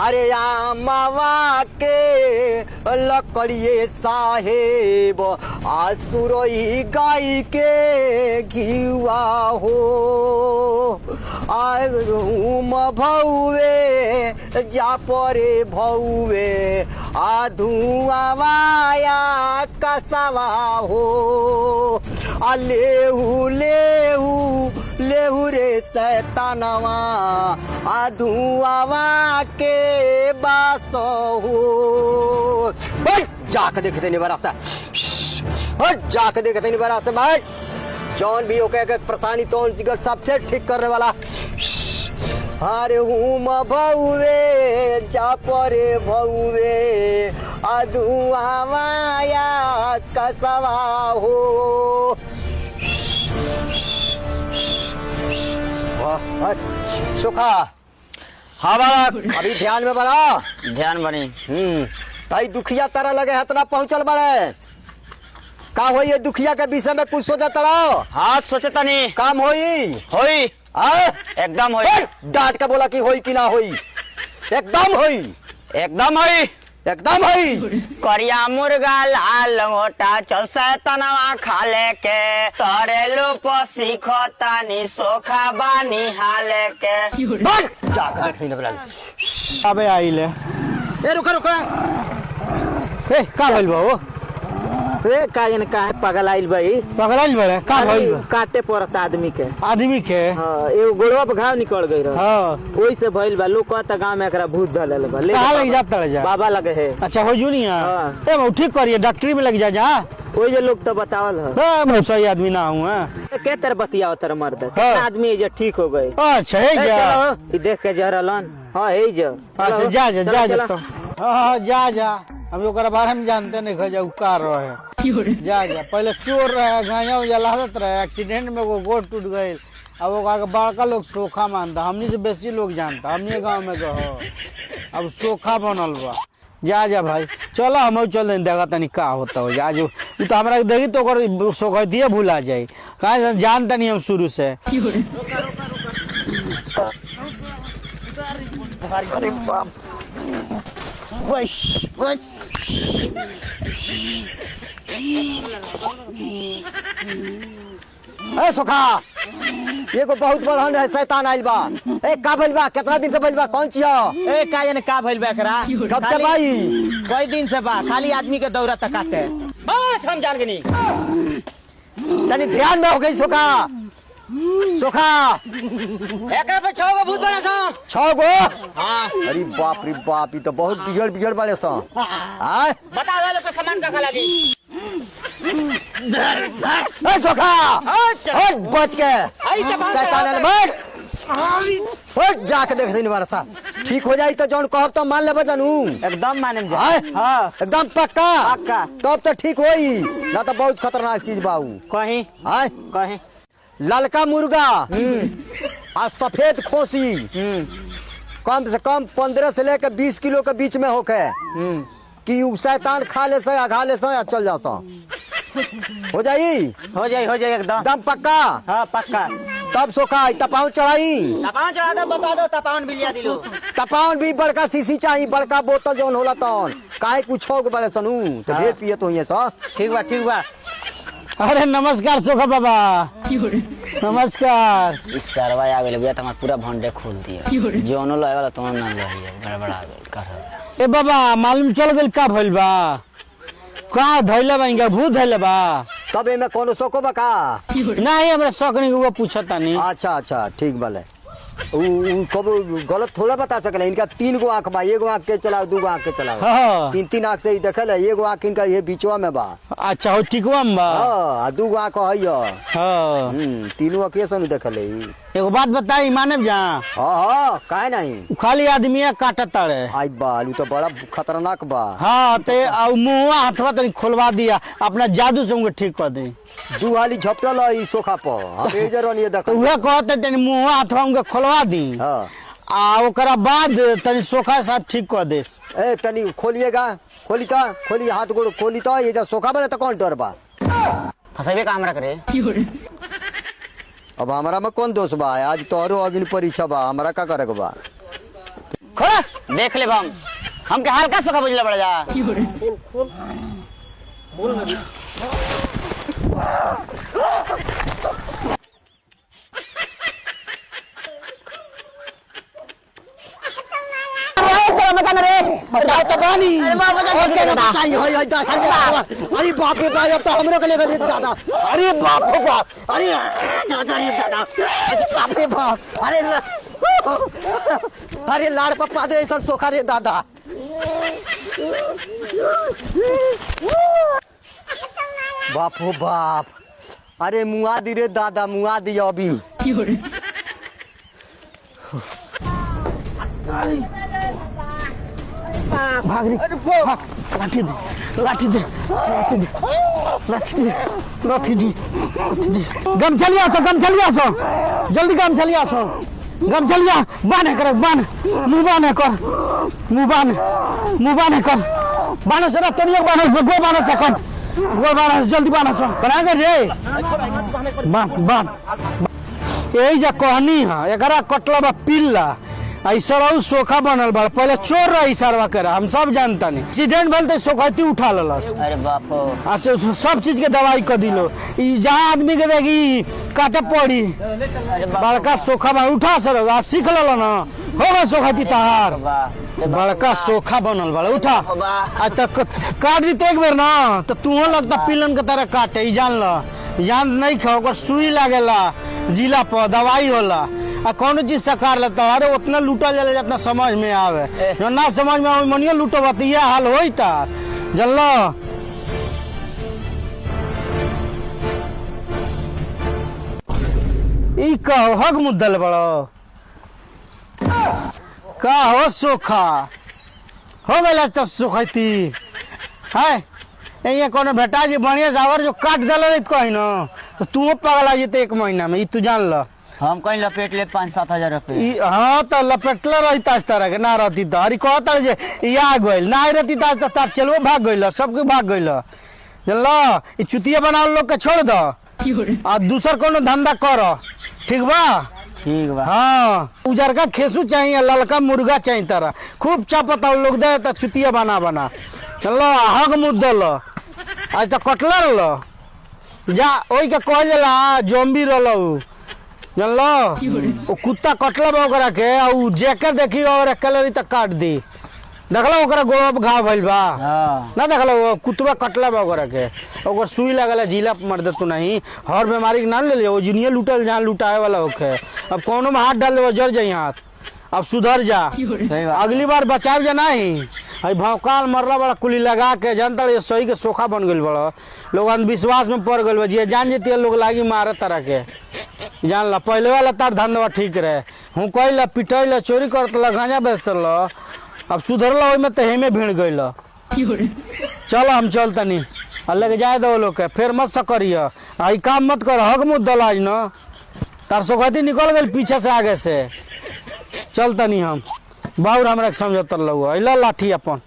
अरे आमावा के लकड़िए साहेब आसुरई गाय के घिवा हो आम भौवे जा परे भौवे आ धुआं माया कसवा हो आ लेहू लेहू लेहू रे सैतानवा आ धुआं के बास हो जाके देखे नहीं बरा सा जाके देखे नहीं बरा सा भाई जौन भी होके परेशानी तो जिगर सबसे ठीक करने वाला अरे हुम भौवे जा परे भौवे आ धुआं माया कसवा हो सुखा। हाँ बाबा अभी ध्यान में बड़ा ध्यान बनी। ताई दुखिया तरह लगे हतना पहुंचल बड़े का होई ये दुखिया के विषय में कुछ सोचा तड़ो? हाँ सोचता नहीं काम होई होई एकदम होई। डांट के बोला कि होई कि ना होई? एकदम होई एकदम होई एकदम होई। करिया मुर्गा लाल मोटा चल सैतनवा खा ले के तोरे लो पसी खतानी सोखा बानी हाले के अबे आइले ए रुका रुका ए का भइल बा रे का जन का पागल आइल भाई पकड़ आइल बड़े का भइल बा काटे पड़ता आदमी के हां एगो गोड़वा पे घाव निकल गई रहा हां ओई से भइल बा लोग कहता गांव में एकरा भूत धलेल बा कहां लग जाता रे जा बाबा लगे है। अच्छा हो जूनिया हाँ। ए ठीक करिए डॉक्टरी में लग जा ओई जे लोग तो बतावल है मैं सही आदमी ना हूं के तर बतियाओ तर मर्द कितना आदमी जे ठीक हो गए। अच्छा है जा ई देख के जरलन हां है जा अच्छा जा तो हां जा हम ओकरा बारे में जानते नहीं खजा उकार रहे जा पहले चोर रहे गाया उजा लादत रहे एक्सीडेंट में वो गोड़ टूट गई अब वो आगे बड़का लोग सोखा मानता हमनी से बेसी लोग जानता हमनी गांव में कहो अब सोखा बनल बा जा भाई चलो हम चल देखा तनी का होता हो जा जो तो हमरा देखी तो सोखतिए भूला जाए कहा जानता नहीं हम शुरू से। अरे बाप ए सुखा एगो बहुत बड़हन है शैतान आइल बा। ए का भइल बा? कितना दिन से भइल बा? कौन चिया? ए का जन का भइल बा एकरा कब से भाई? कई दिन से बा खाली आदमी के दौरा तक काटे बस हम जान गनी। तनी ध्यान में हो गई सुखा सुखा एकरा पे 6 गो भूत बना सा 6 गो। हाँ अरे बाप रे बाप ये तो बहुत बिगड़ वाले सा आय बता दे लोग सामान का लगी। ए सुखा हट बच के शैतान है बैठ हट जाके देख नहीं बारसा ठीक हो जाई तो जौन कहब तो मान लेबे जानू एकदम माने जा हां एकदम पक्का पक्का तब तो ठीक होई ना तो बहुत खतरनाक चीज बाऊ कहीं आय कहीं ललका मुर्गा आ सफेद खोसी कम से कम 15 से लेकर 20 किलो के बीच में होके कि उ शैतान खा ले से आघा ले से या चल जा सा हो जाई एकदम पक्का। हाँ पक्का तब सोखा तपावन चढ़ाई तपावन चढ़ा दे बता दो तपावन बिलिया दिलो तपावन भी बड़का शीशी चाहिए बड़का बोतल जौन होला तौन काहे कुछ हो बड़े सनू तो ढेर पिए तो ये सा ठीक बा। अरे नमस्कार सोखा बाबा नमस्कार। इस सरवा आ गेल बुआ तमार पूरा भंडे खोल दिया जोनो लय वाला तो ना लही गड़बड़ा गेल कर ए बाबा मालूम चल गेल का भइल बा का धइले बा इनका भूत धइले बा तब एमे कोनो शौको बा का? नहीं हमरा शौक नहीं वो पूछता नहीं। अच्छा ठीक भले उ कब गलत थोड़ा बता सकले इनका 3 गो आंख बा एगो आंख के चलाओ 2 गो आंख के चलाओ हाँ 3 आंख से ही देखल है एगो आंख इनका ये बीचवा में बा। अच्छा हो ठीकवा में बा हां 2 गो आंख है हां तीनों आंख से देखल है। एगो बात बताई माने जा हां काहे नहीं खाली आदमी काटत रे आई बालू तो बड़ा खतरनाक बा। हाँ ते मुंह हाथवा तनी खोलवा दिया अपना जादू से उनके ठीक कर दे 2 हाली झपटल है सोखा पर हम इधर नहीं देख उहे कहते तनी मुंह हाथवा उनके खोलवा दी हां आ ओकरा बाद तनी सोखा साहब ठीक कर देस। ए तनी खोलिएगा खोली हाथ गोड़ खोली तो ये जो सोखा बने तो कौन डर बा फसबे का हमरा करे अब हमारा में कौन दोष बा आज तोहरो अग्नि परीक्षा बा हमरा का करे बा खोला देख ले हम हमके हल्का सोखा बुझले पड़ जा बचाओ तो पानी अरे बाप रे बाप तो हमरो के लिए दादा अरे बाप रे बाप अरे दादा रे दादा बाप रे बाप अरे लाड़ पप्पा दे सब सोखा रे दादा बाप हो बाप अरे मुआ दी रे दादा मुआ दी अभी भाग रही लाठी दे लाठी दे लाठी दे लाठी दे लाठी दे गम चलिया सो जल्दी गम चलिया सो गम चलिया बाने कर बान मुंह बाने कर मुंह बाने कर बाने से तनियो बाने गो बाने से कर गो बाने से जल्दी बाने सो बना कर रे बान यही जा कहनी है एकरा कटला बा पिल्ला ऐसा सोखा बनल बा पहले चोर रही सरवा कर हम सब जानता नहीं एक्सीडेंट भल तो सोखती उठा ललस अरे बाप अच्छा सब चीज के दवाई कर दिलो जहाँ आदमी के देखी काटे पड़ी बड़का सोखा बन उठा सर सीख लो ना हो गए सोखती तहार बड़का सोखा बनल बा उठा आज तक काट दी एक बेर ना तो तू लगता पिलन के तरह काटे जान ल जान नहीं खा सुई लागेला जिला पर दवाई होला आ कौन चीज सकार लेता अरे उतना लूटा जले जितना समझ में आवे जो ना समझ में आवे मनियो लूटो बतिया हाल होई तार जल्लो ई का हक मुद्दल बड़ो का हो सोखा हो गइल तब सोखती है ये कोनो बेटा जी बढ़िया जावर जो काट दल कहीं न तो तू पगला जेते एक महीना में ई तू जान ल हम कहीं लपेट ले 5-7 हजार रुपए हाँ तो लपेटला रहता तरह के ना रहती तो अरे कहता जे या गइल ना रहती तो तार चलो भाग गइल सबके भाग गइल जानल ई चुतिया बनावल लोग के छोड़ दो आ दूसर कोनो धंधा कर ठीक बा हाँ उजरका खेसू चाहिए ललका मुर्गा चाहिए तारा खूब चापता लोग दे तो चुतिया बना जानल हक मुद्दल आज तो कटला रह जा ओई के कह जाला जोम्बी रहल जानलो कुत्ता कटला ओकरा के जेके देखी और कैलरी तक काट दी देखलो ओकरा गोब घाव भइल बा ना देखलो कुत्ता कटला ओकरा के ओकर सुई लागला जिला मर दे तू नहीं हर बीमारी के नाम ले ले जिनिए लूटल जहाँ लुटाए वाला होके अब कोनो में हाथ डाल दे जर जाई हाथ अब सुधर जा अगली बार बचाव जा नहीं भाई भौकाल मरला बड़ा कुली लगा के जनता ये सही के सोखा बन गइल बड़ा लोग अंधविश्वास में पड़ गइल जी जान जेती लोग लागी मारे तरह के जान ला पहले वाला तार धंधा ठीक रहे हूँ कहला पिटैला चोरी करतला गांजा बेचल अब सुधरला ओई में तो हेमे भीड़ गइल चलो हम चलता नहीं अल्लाह के जाए दो लोग के फिर मत सकरिया आई काम मत कर हक मुद्दल आज न तार सोखती निकल गई पीछे से आगे से चलता नहीं हम बाउर हमरा के समझतर लग अला लाठी अपन